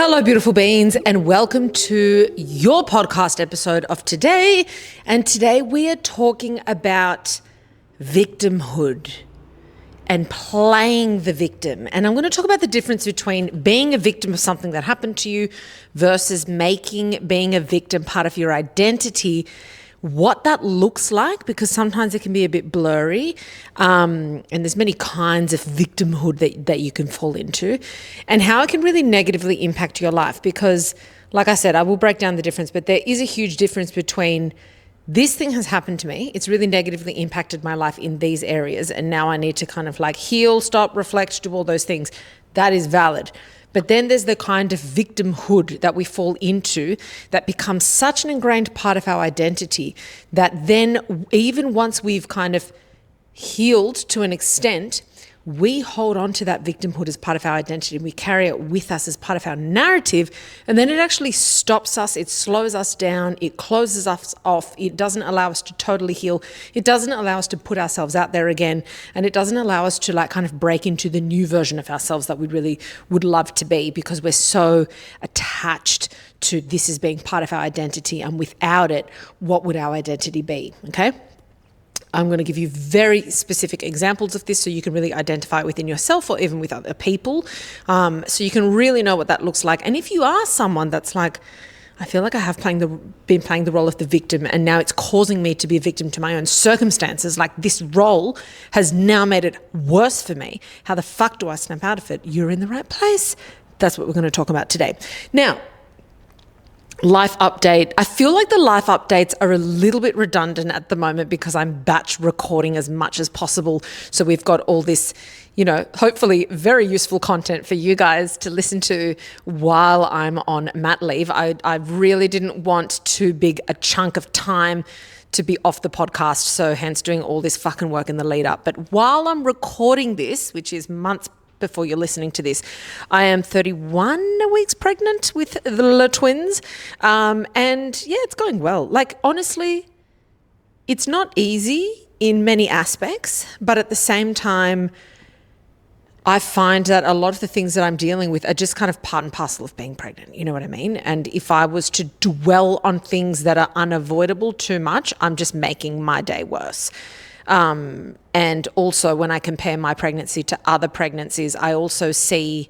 Hello, beautiful beings, and welcome to your podcast episode of today. And today we are talking about victimhood and playing the victim. And I'm going to talk about the difference between being a victim of something that happened to you versus making being a victim part of your identity, what that looks like, because sometimes it can be a bit blurry, and there's many kinds of victimhood that you can fall into, and how it can really negatively impact your life. Because, like I said, I will break down the difference, but there is a huge difference between this thing has happened to me, it's really negatively impacted my life in these areas, and now I need to kind of like heal, stop, reflect, do all those things. That is valid. But then there's the kind of victimhood that we fall into that becomes such an ingrained part of our identity that then even once we've kind of healed to an extent, we hold on to that victimhood as part of our identity and we carry it with us as part of our narrative. And then it actually stops us, it slows us down, it closes us off, it doesn't allow us to totally heal, it doesn't allow us to put ourselves out there again, and it doesn't allow us to like kind of break into the new version of ourselves that we really would love to be, because we're so attached to this as being part of our identity. And without it, what would our identity be? Okay. I'm going to give you very specific examples of this so you can really identify it within yourself or even with other people, so you can really know what that looks like. And if you are someone that's like, I feel like I have been playing the role of the victim and now it's causing me to be a victim to my own circumstances, like this role has now made it worse for me, how the fuck do I snap out of it? You're in the right place. That's what we're going to talk about today. Now, life update. I feel like the life updates are a little bit redundant at the moment because I'm batch recording as much as possible. So we've got all this, hopefully very useful content for you guys to listen to while I'm on mat leave. I really didn't want too big a chunk of time to be off the podcast, so hence doing all this fucking work in the lead up. But while I'm recording this, which is months before you're listening to this, I am 31 weeks pregnant with the twins. And yeah, it's going well. Like, honestly, it's not easy in many aspects, but at the same time, I find that a lot of the things that I'm dealing with are just kind of part and parcel of being pregnant. You know what I mean? And if I was to dwell on things that are unavoidable too much, I'm just making my day worse. And also when I compare my pregnancy to other pregnancies, I also see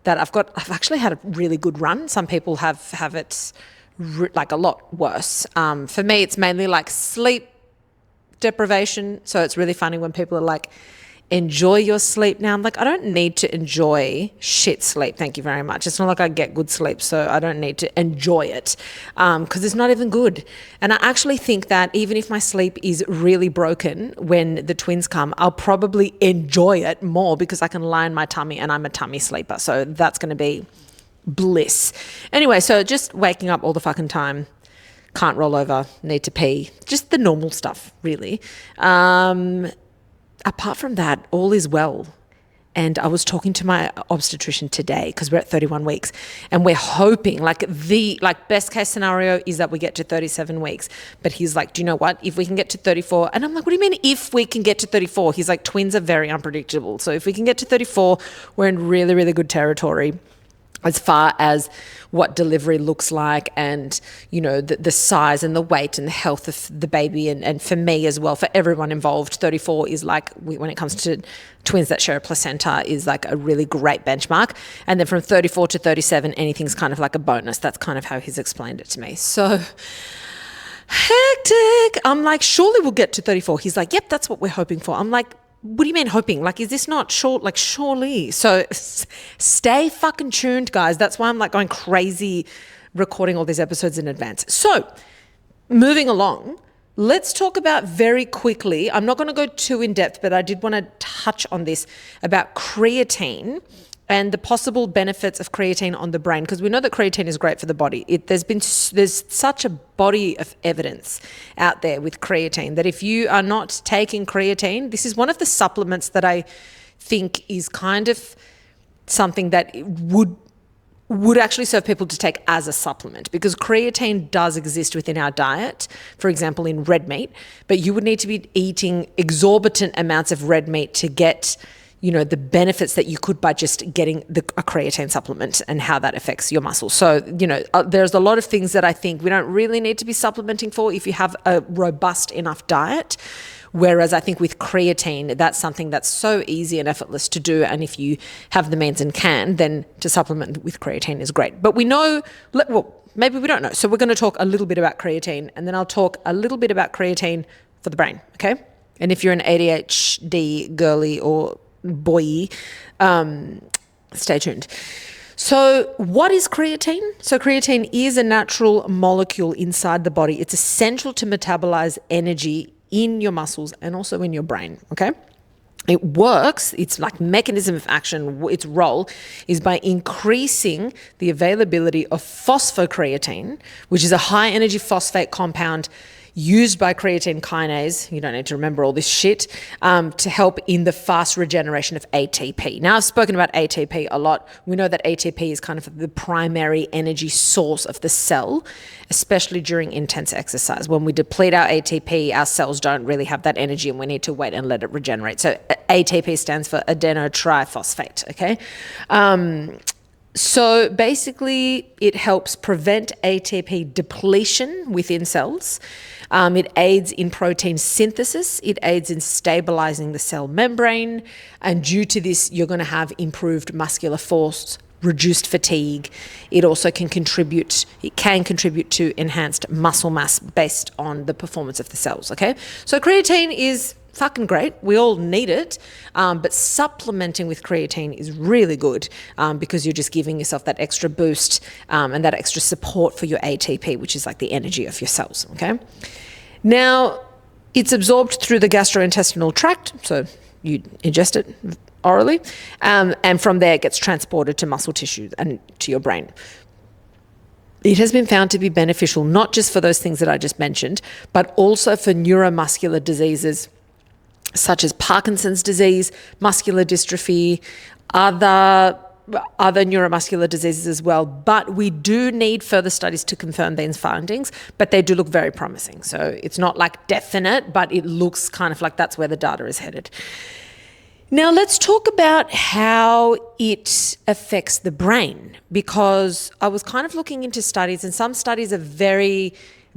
that I've actually had a really good run. Some people have it like a lot worse. For me, it's mainly like sleep deprivation. So it's really funny when people are like, enjoy your sleep now. I'm like, I don't need to enjoy shit sleep. Thank you very much. It's not like I get good sleep, so I don't need to enjoy it, because it's not even good. And I actually think that even if my sleep is really broken when the twins come, I'll probably enjoy it more because I can lie in my tummy and I'm a tummy sleeper. So that's going to be bliss. Anyway, so just waking up all the fucking time. Can't roll over, need to pee. Just the normal stuff, really. Apart from that, all is well. And I was talking to my obstetrician today because we're at 31 weeks and we're hoping the best case scenario is that we get to 37 weeks. But he's like, do you know what? If we can get to 34, and I'm like, what do you mean if we can get to 34? He's like, twins are very unpredictable. So if we can get to 34, we're in really, really good territory as far as what delivery looks like and, the size and the weight and the health of the baby. And for me as well, for everyone involved, 34 is like, when it comes to twins that share a placenta, is like a really great benchmark. And then from 34 to 37, anything's kind of like a bonus. That's kind of how he's explained it to me. So hectic. I'm like, surely we'll get to 34. He's like, yep, that's what we're hoping for. I'm like, what do you mean hoping? Like, is this not short? Like, surely. So stay fucking tuned, guys. That's why I'm like going crazy recording all these episodes in advance. So moving along, let's talk about very quickly. I'm not going to go too in depth, but I did want to touch on this about creatine and the possible benefits of creatine on the brain, because we know that creatine is great for the body. There's such a body of evidence out there with creatine that if you are not taking creatine, this is one of the supplements that I think is kind of something that would actually serve people to take as a supplement, because creatine does exist within our diet, for example, in red meat, but you would need to be eating exorbitant amounts of red meat to get the benefits that you could by just getting a creatine supplement and how that affects your muscles. So, there's a lot of things that I think we don't really need to be supplementing for if you have a robust enough diet. Whereas I think with creatine, that's something that's so easy and effortless to do. And if you have the means and can, then to supplement with creatine is great. But we know, well, maybe we don't know. So we're going to talk a little bit about creatine, and then I'll talk a little bit about creatine for the brain, okay? And if you're an ADHD girly or boy, stay tuned. So what is creatine? So creatine is a natural molecule inside the body. It's essential to metabolize energy in your muscles and also in your brain, okay? It works, its like mechanism of action, its role is by increasing the availability of phosphocreatine, which is a high energy phosphate compound used by creatine kinase, you don't need to remember all this shit, to help in the fast regeneration of ATP. Now, I've spoken about ATP a lot. We know that ATP is kind of the primary energy source of the cell, especially during intense exercise. When we deplete our ATP, our cells don't really have that energy and we need to wait and let it regenerate. So ATP stands for adenotriphosphate, okay? So basically, it helps prevent ATP depletion within cells. It aids in protein synthesis. It aids in stabilizing the cell membrane. And due to this, you're going to have improved muscular force, reduced fatigue. It also can contribute to enhanced muscle mass based on the performance of the cells, okay? So creatine is fucking great. We all need it. But supplementing with creatine is really good because you're just giving yourself that extra boost and that extra support for your ATP, which is like the energy of your cells, okay? Now, it's absorbed through the gastrointestinal tract, so you ingest it orally, and from there it gets transported to muscle tissue and to your brain. It has been found to be beneficial not just for those things that I just mentioned, but also for neuromuscular diseases such as Parkinson's disease, muscular dystrophy, other neuromuscular diseases as well. But we do need further studies to confirm these findings, but they do look very promising. So it's not like definite, but it looks kind of like that's where the data is headed. Now let's talk about how it affects the brain, because I was kind of looking into studies, and some studies are very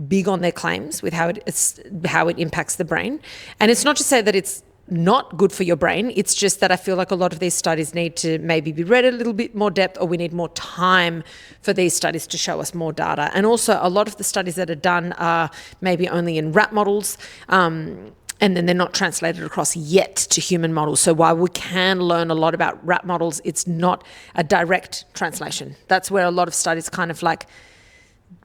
big on their claims with how it impacts the brain. And it's not to say that it's not good for your brain. It's just that I feel like a lot of these studies need to maybe be read a little bit more depth, or we need more time for these studies to show us more data. And also a lot of the studies that are done are maybe only in rat models, and then they're not translated across yet to human models. So while we can learn a lot about rat models, it's not a direct translation. That's where a lot of studies kind of like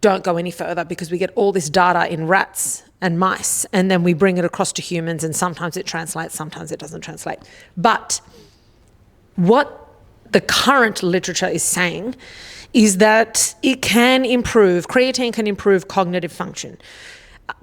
don't go any further, because we get all this data in rats and mice, and then we bring it across to humans, and sometimes it translates, sometimes it doesn't translate. But what the current literature is saying is that creatine can improve cognitive function.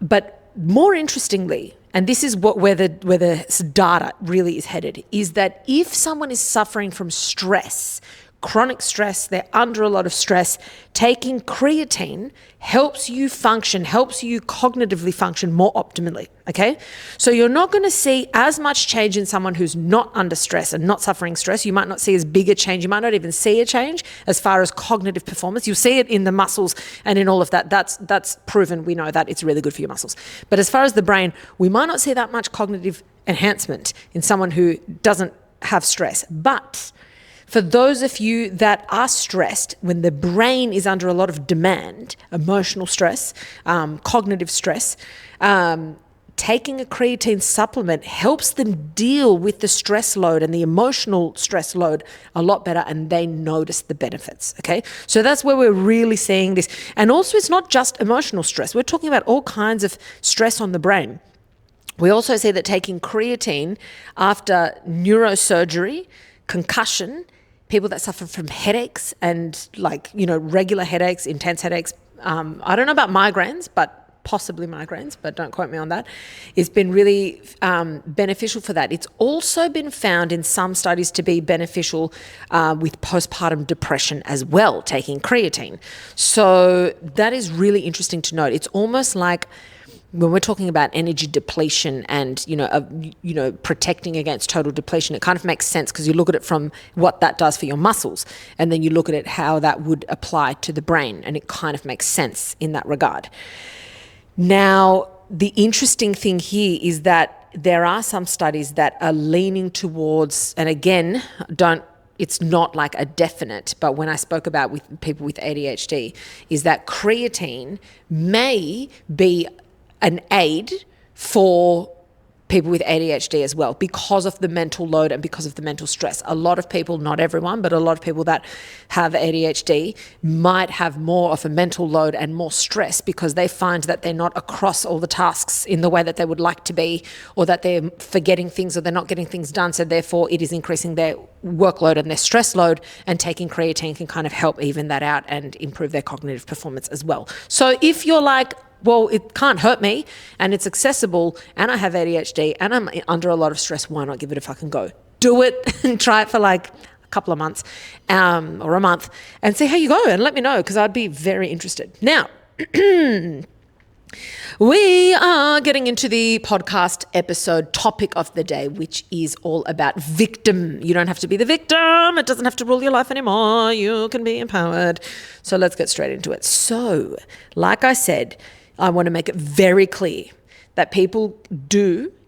But more interestingly, and this is where the data really is headed, is that if someone is suffering from stress, chronic stress, they're under a lot of stress, taking creatine helps you cognitively function more optimally, okay? So you're not going to see as much change in someone who's not under stress and not suffering stress. You might not see as big a change. You might not even see a change as far as cognitive performance. You'll see it in the muscles and in all of that. That's proven. We know that it's really good for your muscles. But as far as the brain, we might not see that much cognitive enhancement in someone who doesn't have stress. But for those of you that are stressed, when the brain is under a lot of demand, emotional stress, cognitive stress, taking a creatine supplement helps them deal with the stress load and the emotional stress load a lot better, and they notice the benefits, okay? So that's where we're really seeing this. And also, it's not just emotional stress. We're talking about all kinds of stress on the brain. We also see that taking creatine after neurosurgery, concussion, people that suffer from headaches and regular headaches, intense headaches. I don't know about migraines, but possibly migraines, but don't quote me on that. It's been really beneficial for that. It's also been found in some studies to be beneficial with postpartum depression as well, taking creatine. So that is really interesting to note. It's almost like when we're talking about energy depletion and, protecting against total depletion, it kind of makes sense because you look at it from what that does for your muscles, and then you look at it how that would apply to the brain, and it kind of makes sense in that regard. Now, the interesting thing here is that there are some studies that are leaning towards, and again, it's not like a definite, but when I spoke about with people with ADHD, is that creatine may be an aid for people with ADHD as well, because of the mental load and because of the mental stress. A lot of people, not everyone, but a lot of people that have ADHD might have more of a mental load and more stress because they find that they're not across all the tasks in the way that they would like to be, or that they're forgetting things, or they're not getting things done. So therefore it is increasing their workload and their stress load, and taking creatine can kind of help even that out and improve their cognitive performance as well. So if you're like, well, it can't hurt me and it's accessible and I have ADHD and I'm under a lot of stress, why not give it a fucking go? Do it and try it for like a couple of months or a month and see how you go, and let me know, because I'd be very interested. Now, we are getting into the podcast episode topic of the day, which is all about victim. You don't have to be the victim. It doesn't have to rule your life anymore. You can be empowered. So let's get straight into it. So, like I said, I want to make it very clear that people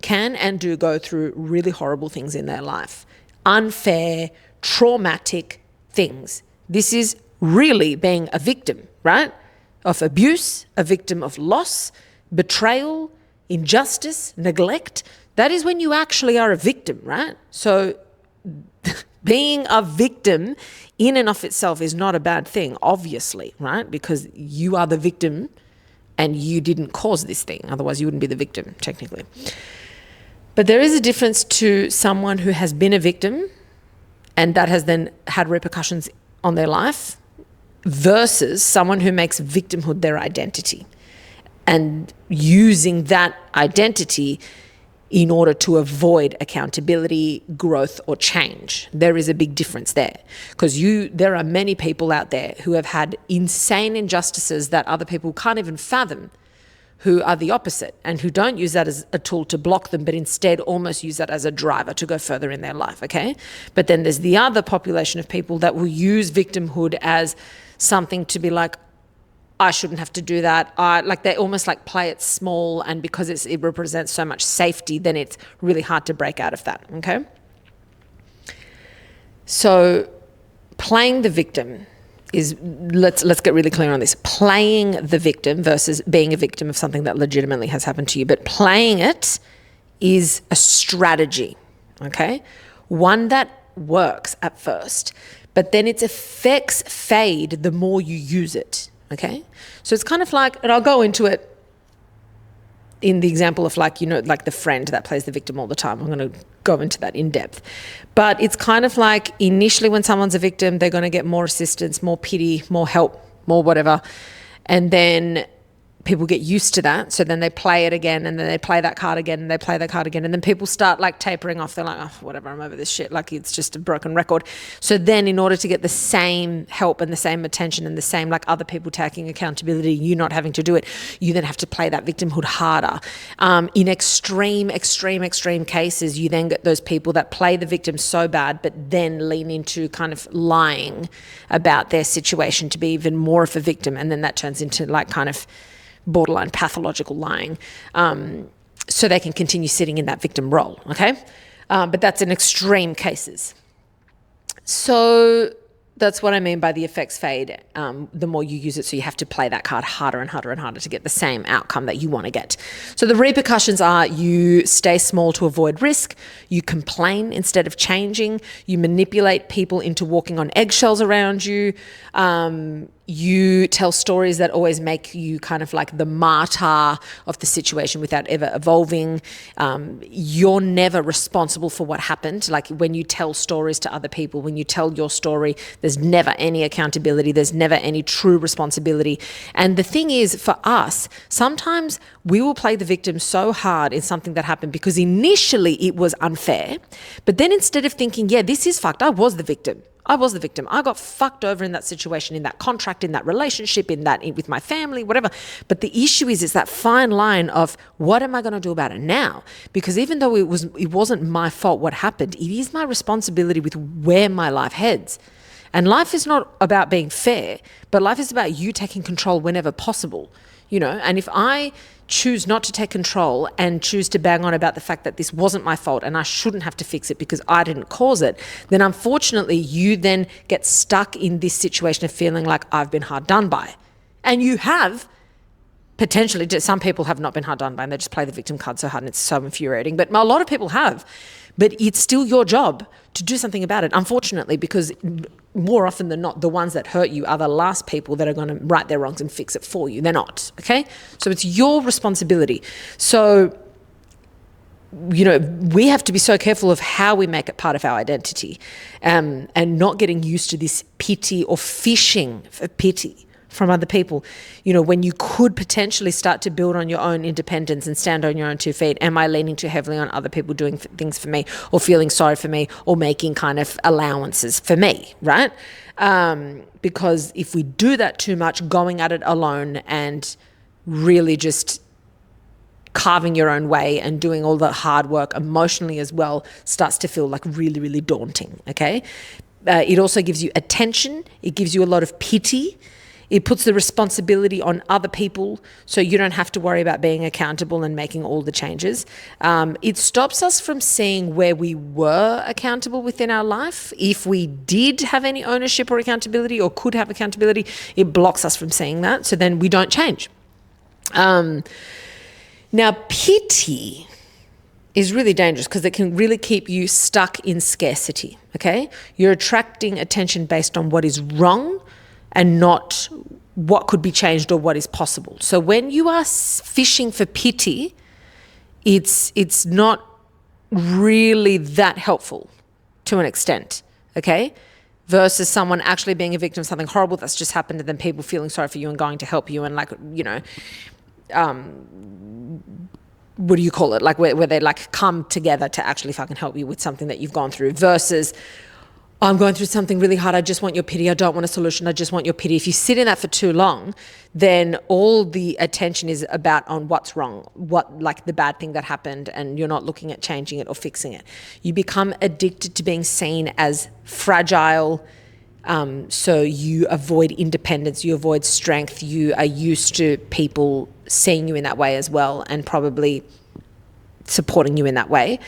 can go through really horrible things in their life. Unfair, traumatic things. This is really being a victim, right? Of abuse, a victim of loss, betrayal, injustice, neglect. That is when you actually are a victim, right? So being a victim in and of itself is not a bad thing, obviously, right? Because you are the victim and you didn't cause this thing. Otherwise, you wouldn't be the victim, technically. But there is a difference to someone who has been a victim and that has then had repercussions on their life, versus someone who makes victimhood their identity and using that identity in order to avoid accountability, growth, or change. There is a big difference there, because there are many people out there who have had insane injustices that other people can't even fathom, who are the opposite and who don't use that as a tool to block them, but instead almost use that as a driver to go further in their life, okay? But then there's the other population of people that will use victimhood as something to be like, I shouldn't have to do that. Like they almost like play it small, and because it represents so much safety, then it's really hard to break out of that, okay? So playing the victim is, let's get really clear on this. Playing the victim versus being a victim of something that legitimately has happened to you. But playing it is a strategy, okay? One that works at first, but then its effects fade the more you use it. Okay, so it's kind of like, and I'll go into it in the example of like the friend that plays the victim all the time. I'm going to go into that in depth. But it's kind of like initially when someone's a victim, they're going to get more assistance, more pity, more help, more whatever. And then people get used to that. So then they play it again, and then they play that card again, and they play that card again. And then people start like tapering off. They're like, oh, whatever, I'm over this shit. Like it's just a broken record. So then in order to get the same help and the same attention and the same like other people taking accountability, you not having to do it, you then have to play that victimhood harder. In extreme cases, you then get those people that play the victim so bad, but then lean into kind of lying about their situation to be even more of a victim. And then that turns into like kind of borderline pathological lying, so they can continue sitting in that victim role, okay? But that's in extreme cases. So that's what I mean by the effects fade the more you use it, so you have to play that card harder and harder and harder to get the same outcome that you want to get. So the repercussions are you stay small to avoid risk, you complain instead of changing, you manipulate people into walking on eggshells around you, you tell stories that always make you kind of like the martyr of the situation without ever evolving. You're never responsible for what happened. Like when you tell stories to other people, when you tell your story, there's never any accountability. There's never any true responsibility. And the thing is, for us, sometimes we will play the victim so hard in something that happened because initially it was unfair. But then instead of thinking, yeah, this is fucked, I was the victim. I got fucked over in that situation, in that contract, in that relationship, with my family, whatever. But the issue is that fine line of what am I going to do about it now? Because even though it wasn't my fault what happened, it is my responsibility with where my life heads. And life is not about being fair, but life is about you taking control whenever possible, and if I choose not to take control and choose to bang on about the fact that this wasn't my fault and I shouldn't have to fix it because I didn't cause it, then unfortunately you then get stuck in this situation of feeling like I've been hard done by. And you have potentially, some people have not been hard done by and they just play the victim card so hard and it's so infuriating, but a lot of people have. But it's still your job to do something about it, unfortunately, because more often than not, the ones that hurt you are the last people that are going to right their wrongs and fix it for you. They're not, okay? So it's your responsibility. So, we have to be so careful of how we make it part of our identity, and not getting used to this pity or fishing for pity from other people. When you could potentially start to build on your own independence and stand on your own 2 feet, am I leaning too heavily on other people doing things for me or feeling sorry for me or making kind of allowances for me, right? Because if we do that too much, going at it alone and really just carving your own way and doing all the hard work emotionally as well starts to feel like really, really daunting, okay? It also gives you attention. It gives you a lot of pity. It puts the responsibility on other people so you don't have to worry about being accountable and making all the changes. It stops us from seeing where we were accountable within our life. If we did have any ownership or accountability or could have accountability, it blocks us from seeing that. So then we don't change. Now, pity is really dangerous because it can really keep you stuck in scarcity, okay? You're attracting attention based on what is wrong and not what could be changed or what is possible. So when you are fishing for pity, it's not really that helpful to an extent, okay? Versus someone actually being a victim of something horrible that's just happened and then people feeling sorry for you and going to help you and what do you call it? Like where they like come together to actually fucking help you with something that you've gone through versus I'm going through something really hard. I just want your pity. I don't want a solution. I just want your pity. If you sit in that for too long, then all the attention is about on what's wrong, like the bad thing that happened, and you're not looking at changing it or fixing it. You become addicted to being seen as fragile. So you avoid independence, you avoid strength, you are used to people seeing you in that way as well and probably supporting you in that way.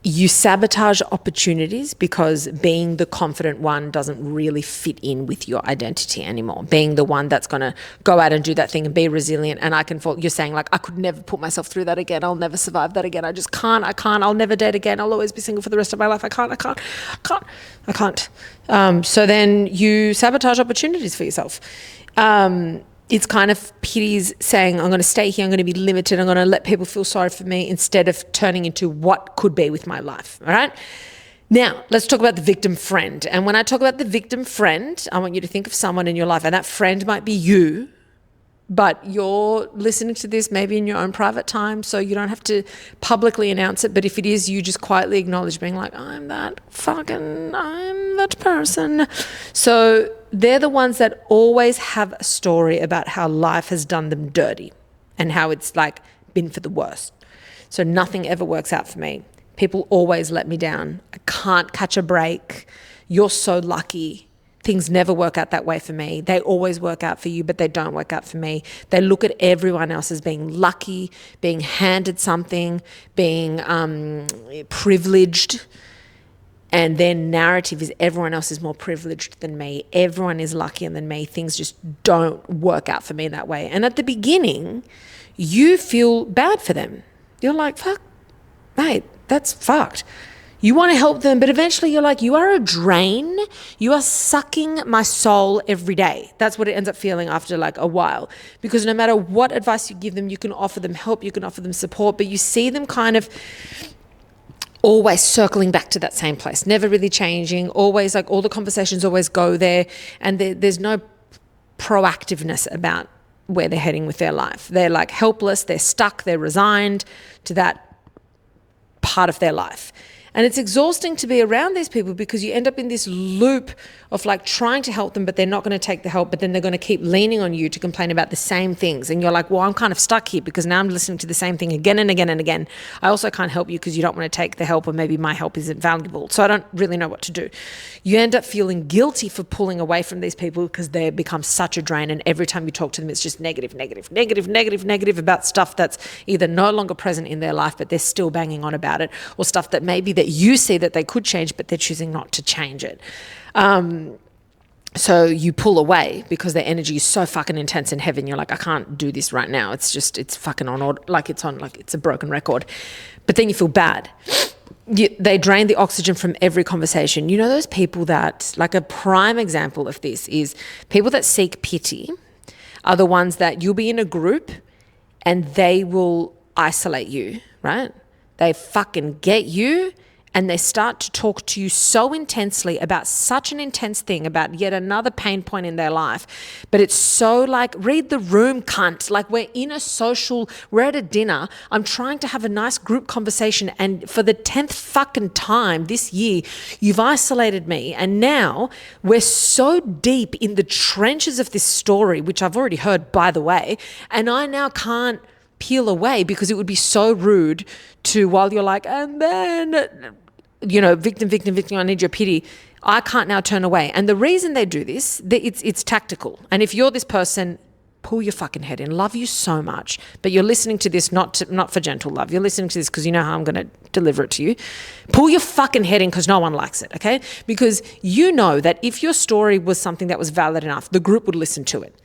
You sabotage opportunities because being the confident one doesn't really fit in with your identity anymore. Being the one that's going to go out and do that thing and be resilient. And you're saying like, I could never put myself through that again. I'll never survive that again. I just can't. I'll never date again. I'll always be single for the rest of my life. I can't. So then you sabotage opportunities for yourself. It's kind of pity's saying, I'm going to stay here, I'm going to be limited, I'm going to let people feel sorry for me instead of turning into what could be with my life, all right? Now, let's talk about the victim friend. And when I talk about the victim friend, I want you to think of someone in your life, and that friend might be you, but you're listening to this maybe in your own private time, so you don't have to publicly announce it. But if it is you, just quietly acknowledge being like, I'm that person. So they're the ones that always have a story about how life has done them dirty and how it's like been for the worst. So nothing ever works out for me. People always let me down. I can't catch a break. You're so lucky. Things never work out that way for me. They always work out for you, but they don't work out for me. They look at everyone else as being lucky, being handed something, being privileged. And their narrative is everyone else is more privileged than me. Everyone is luckier than me. Things just don't work out for me that way. And at the beginning, you feel bad for them. You're like, fuck, mate, that's fucked. You want to help them, but eventually you're like, you are a drain. You are sucking my soul every day. That's what it ends up feeling after like a while. Because no matter what advice you give them, you can offer them help, you can offer them support, but you see them kind of always circling back to that same place, never really changing, always like all the conversations always go there, and there's no proactiveness about where they're heading with their life. They're like helpless, they're stuck, they're resigned to that part of their life. And it's exhausting to be around these people because you end up in this loop of like trying to help them, but they're not going to take the help, but then they're going to keep leaning on you to complain about the same things. And you're like, well, I'm kind of stuck here because now I'm listening to the same thing again and again and again. I also can't help you because you don't want to take the help, or maybe my help isn't valuable. So I don't really know what to do. You end up feeling guilty for pulling away from these people because they become such a drain. And every time you talk to them, it's just negative about stuff that's either no longer present in their life, but they're still banging on about it, or stuff that maybe that you see that they could change, but they're choosing not to change it. So you pull away because their energy is so fucking intense and heavy. And you're like, I can't do this right now. It's fucking on, like it's a broken record. But then you feel bad. They drain the oxygen from every conversation. You know those people that, like a prime example of this is people that seek pity are the ones that you'll be in a group and they will isolate you, right? They fucking get you and they start to talk to you so intensely about such an intense thing, about yet another pain point in their life. But it's so like, read the room, cunt. Like we're at a dinner. I'm trying to have a nice group conversation. And for the 10th fucking time this year, you've isolated me. And now we're so deep in the trenches of this story, which I've already heard, by the way. And I now can't peel away because it would be so rude to, while you're like, and then, you know, victim, I need your pity. I can't now turn away. And the reason they do this, it's tactical. And if you're this person, pull your fucking head in. Love you so much. But you're listening to this not for gentle love. You're listening to this because you know how I'm going to deliver it to you. Pull your fucking head in because no one likes it, okay? Because you know that if your story was something that was valid enough, the group would listen to it.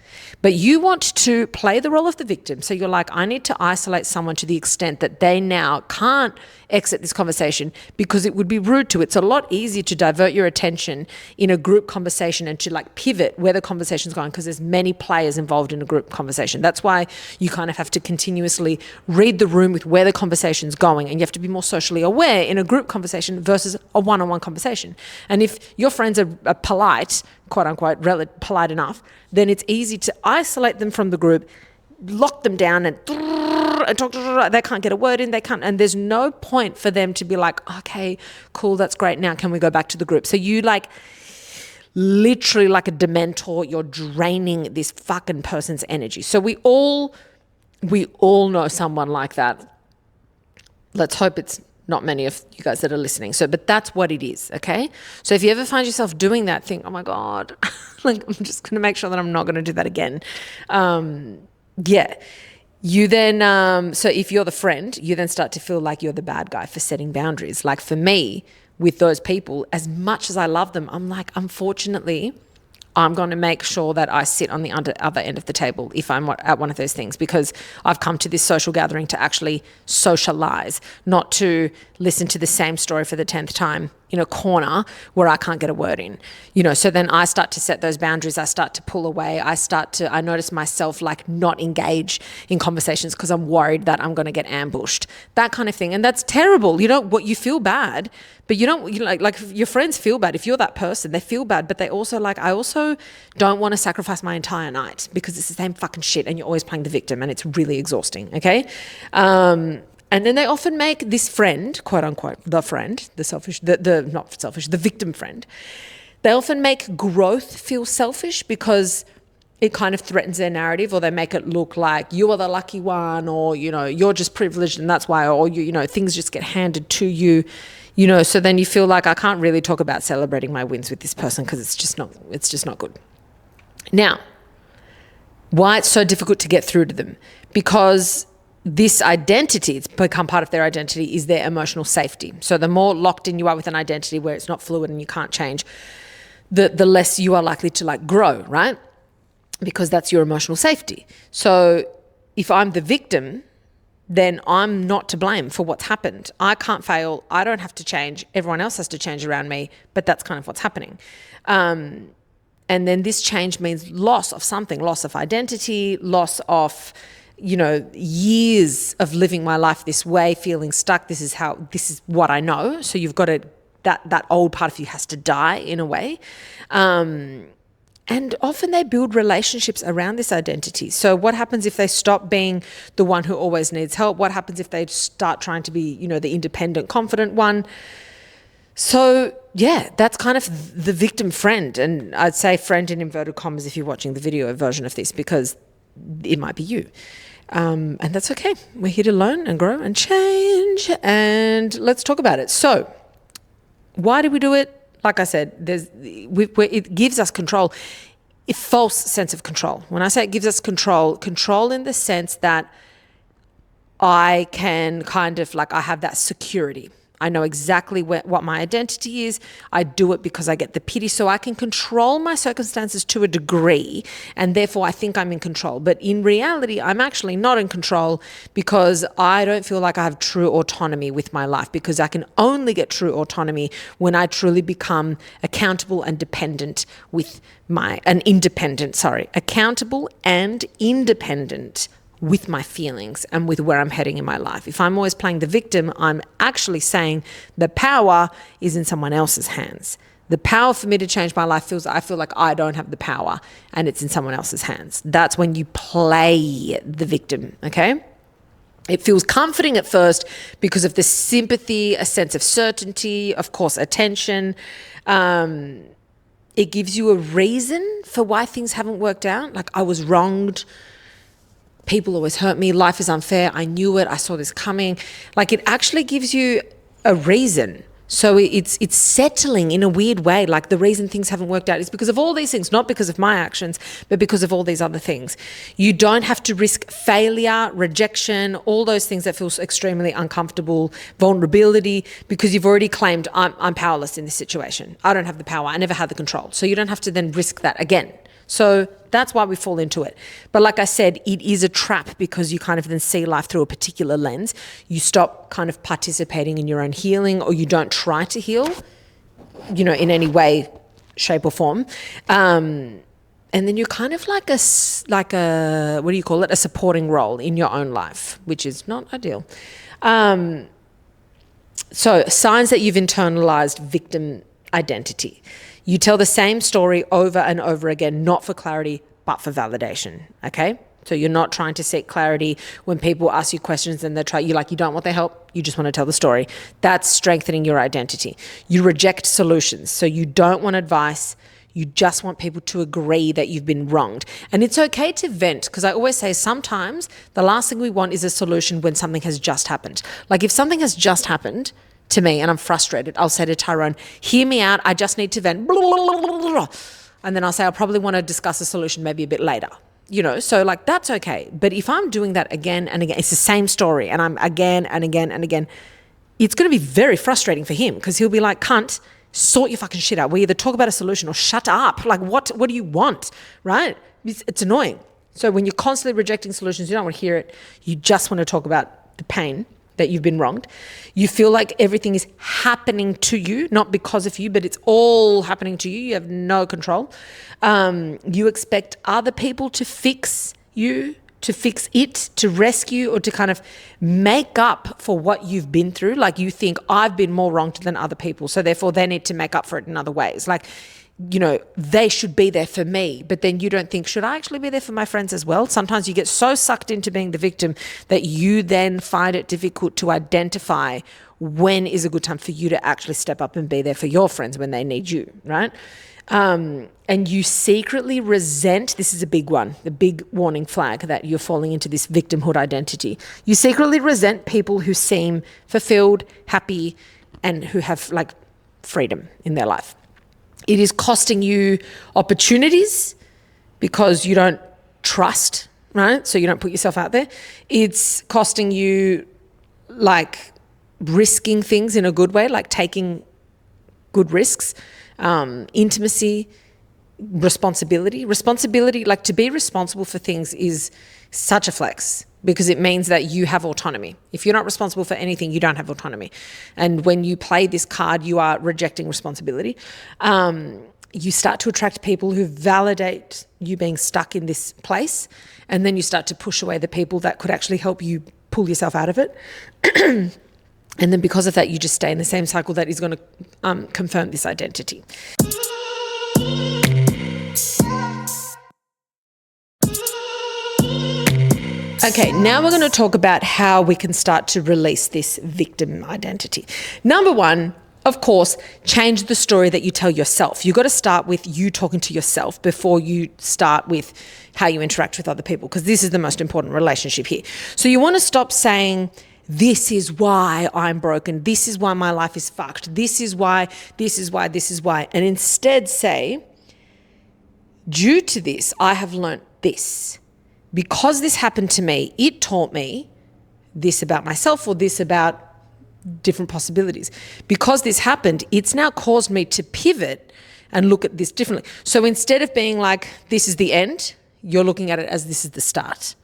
But you want to play the role of the victim. So you're like, I need to isolate someone to the extent that they now can't exit this conversation because it would be rude to. It's a lot easier to divert your attention in a group conversation and to like pivot where the conversation's going because there's many players involved in a group conversation. That's why you kind of have to continuously read the room with where the conversation's going, and you have to be more socially aware in a group conversation versus a one-on-one conversation. And if your friends are polite, quote unquote, polite enough, then it's easy to isolate them from the group, lock them down and talk, they can't get a word in, and there's no point for them to be like, okay, cool, that's great, now can we go back to the group? So you like literally like a dementor, you're draining this fucking person's energy. So we all know someone like that. Let's hope it's not many of you guys that are listening. So, but that's what it is, okay? So if you ever find yourself doing that, think, oh my God, like I'm just going to make sure that I'm not going to do that again. You then, so if you're the friend, you then start to feel like you're the bad guy for setting boundaries. Like for me, with those people, as much as I love them, I'm like, unfortunately, I'm going to make sure that I sit on the other end of the table if I'm at one of those things, because I've come to this social gathering to actually socialize, not to listen to the same story for the 10th time in a corner where I can't get a word in, you know. So then I start to set those boundaries. I start to pull away. I notice myself like not engage in conversations because I'm worried that I'm going to get ambushed, that kind of thing. And that's terrible. You know what, you feel bad, but you don't, like your friends feel bad. If you're that person, they feel bad, but they also like, I also don't want to sacrifice my entire night because it's the same fucking shit and you're always playing the victim and it's really exhausting. Okay. And then they often make this friend, quote unquote, the friend, the victim friend. They often make growth feel selfish because it kind of threatens their narrative, or they make it look like you are the lucky one, or, you know, you're just privileged and that's why, or you know, things just get handed to you, you know. So then you feel like I can't really talk about celebrating my wins with this person because it's just not good. Now, why it's so difficult to get through to them? Because this identity, it's become part of their identity, is their emotional safety. So the more locked in you are with an identity where it's not fluid and you can't change, the less you are likely to like grow, right? Because that's your emotional safety. So if I'm the victim, then I'm not to blame for what's happened. I can't fail. I don't have to change. Everyone else has to change around me, but that's kind of what's happening. And then this change means loss of something, loss of identity, loss of, you know, years of living my life this way, feeling stuck. This is what I know. So you've got to, that old part of you has to die in a way. And And often they build relationships around this identity. So what happens if they stop being the one who always needs help? What happens if they start trying to be, the independent, confident one? So yeah, that's kind of the victim friend. And I'd say friend in inverted commas if you're watching the video version of this, because it might be you. And that's okay. We're here to learn and grow and change. And let's talk about it. So why do we do it? Like I said, it gives us control, a false sense of control. When I say it gives us control in the sense that I can I have that security. I know exactly what my identity is. I do it because I get the pity, so I can control my circumstances to a degree, and therefore I think I'm in control. But in reality, I'm actually not in control because I don't feel like I have true accountability with my life, because I can only get true autonomy when I truly become accountable and independent with my feelings and with where I'm heading in my life. If I'm always playing the victim, I'm actually saying the power is in someone else's hands. The power for me to change my life I feel like I don't have the power and it's in someone else's hands. That's when you play the victim, okay? It feels comforting at first because of the sympathy, a sense of certainty, of course, attention. It gives you a reason for why things haven't worked out. Like, I was wronged. People always hurt me. Life is unfair. I knew it. I saw this coming. Like, it actually gives you a reason. So it's settling in a weird way. Like, the reason things haven't worked out is because of all these things, not because of my actions, but because of all these other things. You don't have to risk failure, rejection, all those things that feel extremely uncomfortable, vulnerability, because you've already claimed I'm powerless in this situation. I don't have the power. I never had the control. So you don't have to then risk that again. So that's why we fall into it. But like I said, it is a trap because you kind of then see life through a particular lens. You stop kind of participating in your own healing, or you don't try to heal, in any way, shape or form. And then you're kind of like a what do you call it? A supporting role in your own life, which is not ideal. So signs that you've internalized victim identity. You tell the same story over and over again, not for clarity, but for validation, okay? So you're not trying to seek clarity when people ask you questions and you don't want their help, you just want to tell the story. That's strengthening your identity. You reject solutions, so you don't want advice, you just want people to agree that you've been wronged. And it's okay to vent, because I always say sometimes the last thing we want is a solution when something has just happened. Like, if something has just happened to me and I'm frustrated, I'll say to Tyrone, hear me out, I just need to vent. And then I'll say, I'll probably want to discuss a solution maybe a bit later. So like, that's okay. But if I'm doing that again and again, it's the same story, and I'm again and again and again, it's going to be very frustrating for him, because he'll be like, cunt, sort your fucking shit out. We either talk about a solution or shut up. Like, what do you want, right? It's annoying. So when you're constantly rejecting solutions, you don't want to hear it. You just want to talk about the pain that you've been wronged. You feel like everything is happening to you, not because of you, but it's all happening to you. You have no control. You expect other people to fix you, to fix it, to rescue, or to kind of make up for what you've been through. Like, you think, I've been more wronged than other people, so therefore they need to make up for it in other ways. Like, they should be there for me, but then you don't think, should I actually be there for my friends as well? Sometimes you get so sucked into being the victim that you then find it difficult to identify when is a good time for you to actually step up and be there for your friends when they need you, right? And you secretly resent, this is a big one, the big warning flag that you're falling into this victimhood identity. You secretly resent people who seem fulfilled, happy, and who have like freedom in their life. It is costing you opportunities because you don't trust, right? So you don't put yourself out there. It's costing you like risking things in a good way, like taking good risks, intimacy, responsibility. Responsibility, like to be responsible for things is such a flex, because it means that you have autonomy. If you're not responsible for anything, you don't have autonomy. And when you play this card, you are rejecting responsibility. You start to attract people who validate you being stuck in this place, and then you start to push away the people that could actually help you pull yourself out of it. And then because of that, you just stay in the same cycle that is going to confirm this identity. Okay, now we're going to talk about how we can start to release this victim identity. Number one, of course, change the story that you tell yourself. You've got to start with you talking to yourself before you start with how you interact with other people, because this is the most important relationship here. So you want to stop saying, this is why I'm broken. This is why my life is fucked. This is why, this is why, this is why. And instead say, due to this, I have learnt this. Because this happened to me, it taught me this about myself or this about different possibilities. Because this happened, it's now caused me to pivot and look at this differently. So instead of being like, this is the end, you're looking at it as this is the start.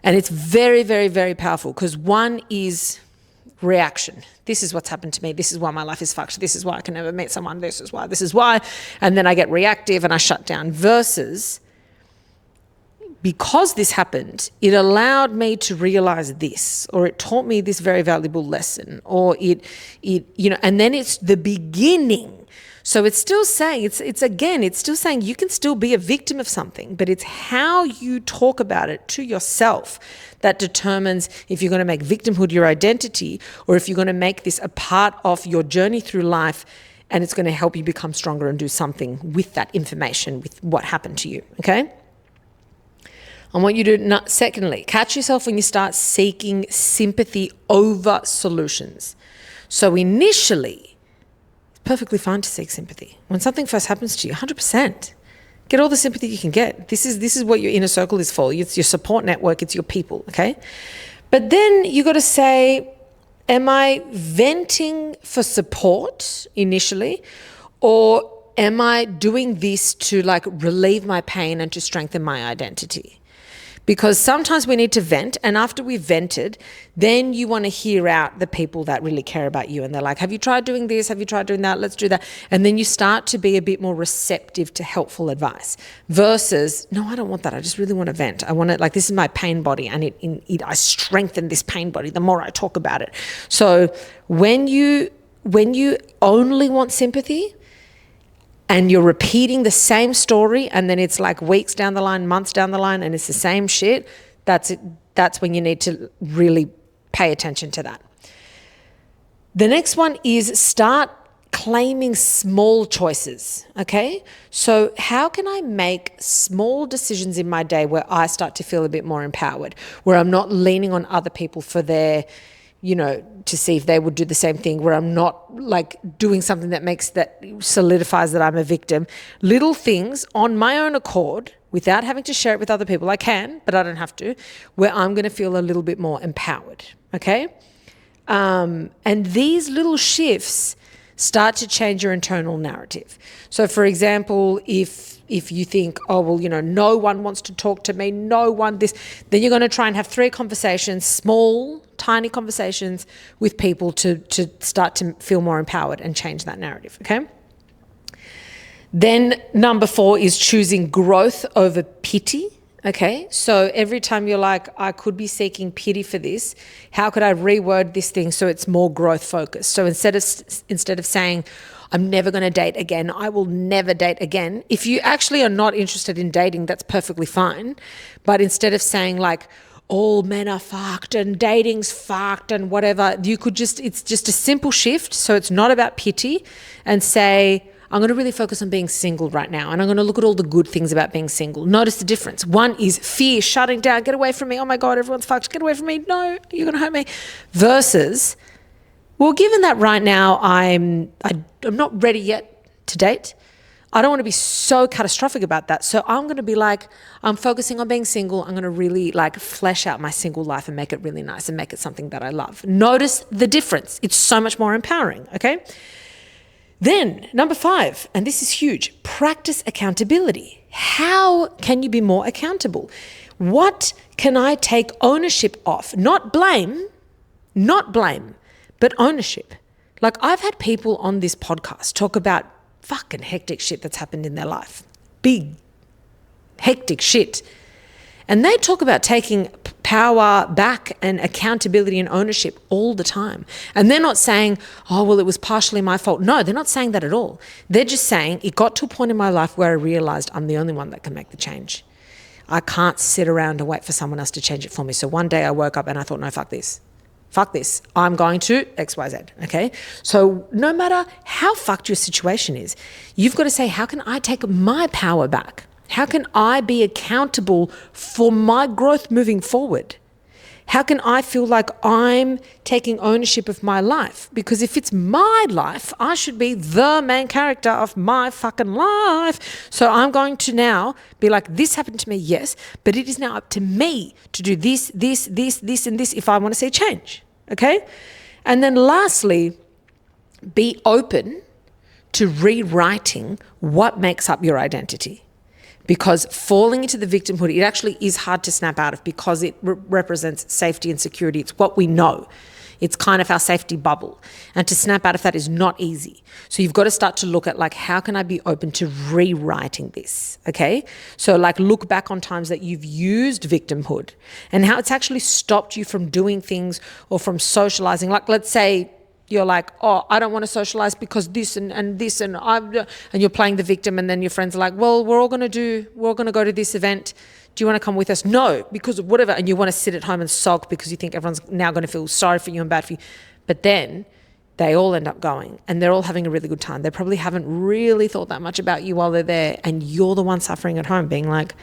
And it's very, very, very powerful, because one is reaction. This is what's happened to me. This is why my life is fucked. This is why I can never meet someone. This is why, this is why. And then I get reactive and I shut down. Versus, because this happened, it allowed me to realize this, or it taught me this very valuable lesson, or it and then it's the beginning. So it's still saying, it's still saying you can still be a victim of something, but it's how you talk about it to yourself that determines if you're going to make victimhood your identity, or if you're going to make this a part of your journey through life, and it's going to help you become stronger and do something with that information, with what happened to you, okay? I want you to, secondly, catch yourself when you start seeking sympathy over solutions. So initially, it's perfectly fine to seek sympathy. When something first happens to you, 100%. Get all the sympathy you can get. This is what your inner circle is for. It's your support network. It's your people, okay? But then you got to say, am I venting for support initially, or am I doing this to like relieve my pain and to strengthen my identity? Because sometimes we need to vent, and after we've vented, then you want to hear out the people that really care about you, and they're like, have you tried doing this? Have you tried doing that? Let's do that. And then you start to be a bit more receptive to helpful advice versus, no, I don't want that. I just really want to vent. I want to, like, this is my pain body, and I strengthen this pain body the more I talk about it. So when you only want sympathy, and you're repeating the same story, and then it's like weeks down the line, months down the line, and it's the same shit, that's it. That's when you need to really pay attention to that. The next one is start claiming small choices, okay? So how can I make small decisions in my day where I start to feel a bit more empowered, where I'm not leaning on other people for their, to see if they would do the same thing, where I'm not like doing something that solidifies that I'm a victim. Little things on my own accord, without having to share it with other people. I can, but I don't have to, where I'm going to feel a little bit more empowered, okay? And these little shifts start to change your internal narrative. So for example, if you think, oh, well, no one wants to talk to me, no one this, then you're going to try and have 3 conversations, small, tiny conversations with people to start to feel more empowered and change that narrative, okay? Then number 4 is choosing growth over pity, okay? So every time you're like, I could be seeking pity for this, how could I reword this thing so it's more growth focused? So instead of saying, I'm never going to date again, I will never date again. If you actually are not interested in dating, that's perfectly fine. But instead of saying like, all men are fucked and dating's fucked and whatever, it's just a simple shift. So it's not about pity, and say, I'm going to really focus on being single right now, and I'm going to look at all the good things about being single. Notice the difference. One is fear, shutting down, get away from me. Oh my God, everyone's fucked. Get away from me. No, you're going to hurt me. Versus, well, given that right now I'm not ready yet to date, I don't want to be so catastrophic about that. So I'm going to be like, I'm focusing on being single. I'm going to really like flesh out my single life and make it really nice and make it something that I love. Notice the difference. It's so much more empowering, okay? Then number 5, and this is huge, practice accountability. How can you be more accountable? What can I take ownership of? Not blame, but ownership. Like, I've had people on this podcast talk about fucking hectic shit that's happened in their life. Big, hectic shit. And they talk about taking power back and accountability and ownership all the time. And they're not saying, oh, well, it was partially my fault. No, they're not saying that at all. They're just saying it got to a point in my life where I realized I'm the only one that can make the change. I can't sit around and wait for someone else to change it for me. So one day I woke up and I thought, no, fuck this. Fuck this. I'm going to XYZ. Okay. So no matter how fucked your situation is, you've got to say, how can I take my power back? How can I be accountable for my growth moving forward? How can I feel like I'm taking ownership of my life? Because if it's my life, I should be the main character of my fucking life. So I'm going to now be like, this happened to me, yes, but it is now up to me to do this, and this if I want to see change, okay? And then lastly, be open to rewriting what makes up your identity. Because falling into the victimhood, it actually is hard to snap out of because it represents safety and security. It's what we know. It's kind of our safety bubble. And to snap out of that is not easy. So you've got to start to look at like, how can I be open to rewriting this? Okay. So like look back on times that you've used victimhood and how it's actually stopped you from doing things or from socializing. Like let's say, you're like, oh, I don't want to socialize because this and this and you're playing the victim, and then your friends are like, well, we're all going to go to this event. Do you want to come with us? No, because of whatever. And you want to sit at home and sulk because you think everyone's now going to feel sorry for you and bad for you. But then they all end up going and they're all having a really good time. They probably haven't really thought that much about you while they're there. And you're the one suffering at home being like,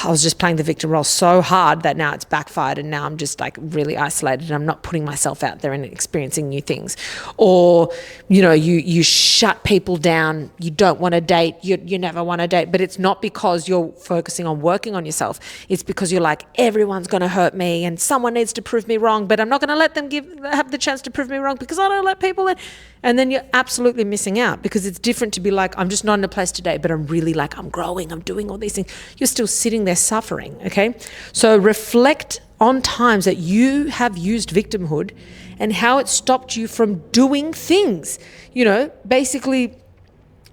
I was just playing the victim role so hard that now it's backfired and now I'm just like really isolated and I'm not putting myself out there and experiencing new things. Or, you know, you shut people down. You don't want to date. You never want to date. But it's not because you're focusing on working on yourself. It's because you're like, everyone's going to hurt me and someone needs to prove me wrong, but I'm not going to let them have the chance to prove me wrong because I don't let people in. And then you're absolutely missing out because it's different to be like, I'm just not in a place today, but I'm really like, I'm growing, I'm doing all these things. You're still sitting there suffering, okay? So reflect on times that you have used victimhood and how it stopped you from doing things, you know, basically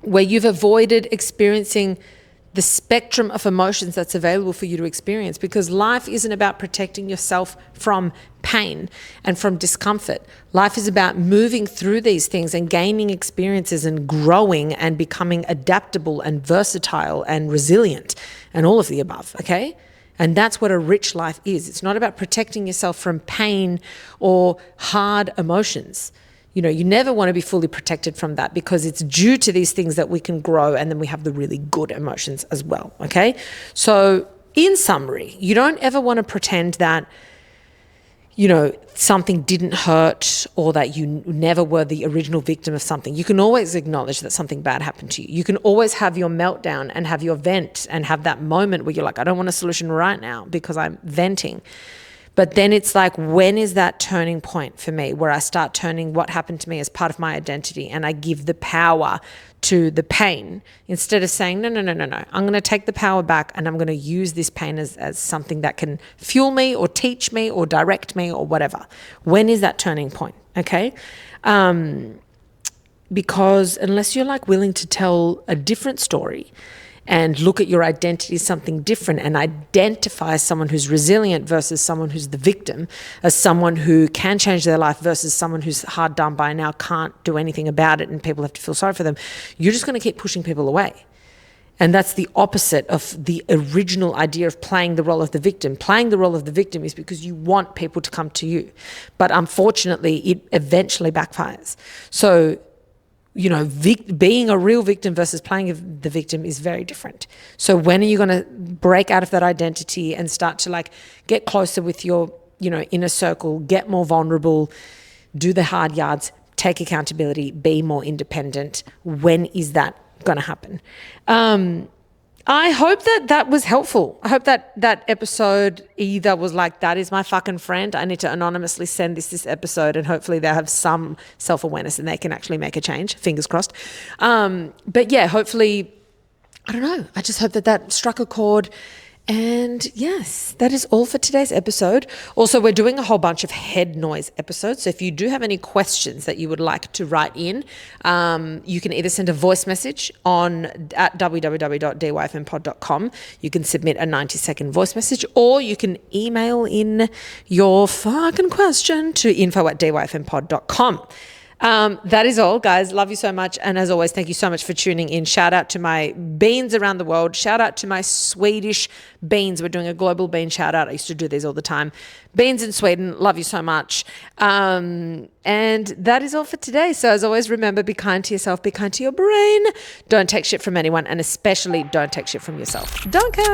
where you've avoided experiencing the spectrum of emotions that's available for you to experience, because life isn't about protecting yourself from pain and from discomfort. Life is about moving through these things and gaining experiences and growing and becoming adaptable and versatile and resilient and all of the above, okay? And that's what a rich life is. It's not about protecting yourself from pain or hard emotions. You know, you never want to be fully protected from that because it's due to these things that we can grow, and then we have the really good emotions as well, okay? So in summary, you don't ever want to pretend that, you know, something didn't hurt or that you never were the original victim of something. You can always acknowledge that something bad happened to you. You can always have your meltdown and have your vent and have that moment where you're like, I don't want a solution right now because I'm venting. But then it's like, when is that turning point for me where I start turning what happened to me as part of my identity and I give the power to the pain instead of saying, no. I'm going to take the power back and I'm going to use this pain as something that can fuel me or teach me or direct me or whatever. When is that turning point? Okay. Because unless you're like willing to tell a different story and look at your identity as something different and identify as someone who's resilient versus someone who's the victim, as someone who can change their life versus someone who's hard done by now, can't do anything about it and people have to feel sorry for them, you're just going to keep pushing people away. And that's the opposite of the original idea of playing the role of the victim. Playing the role of the victim is because you want people to come to you. But unfortunately, it eventually backfires. So, you know, being a real victim versus playing the victim is very different. So when are you going to break out of that identity and start to like get closer with your, you know, inner circle, get more vulnerable, do the hard yards, take accountability, be more independent? When is that going to happen? I hope that was helpful. I hope that episode either was like, that is my fucking friend. I need to anonymously send this episode, and hopefully they'll have some self-awareness and they can actually make a change. Fingers crossed. But yeah, hopefully, I don't know. I just hope that struck a chord. And yes, that is all for today's episode. Also, we're doing a whole bunch of head noise episodes. So if you do have any questions that you would like to write in, you can either send a voice message at www.dyfmpod.com. You can submit a 90-second voice message, or you can email in your fucking question to info@dyfmpod.com. That is all, guys. Love you so much. And as always, thank you so much for tuning in. Shout out to my beans around the world. Shout out to my Swedish beans. We're doing a global bean shout out. I used to do these all the time. Beans in Sweden. Love you so much. And that is all for today. So as always, remember, be kind to yourself, be kind to your brain. Don't take shit from anyone, and especially don't take shit from yourself. Don't care.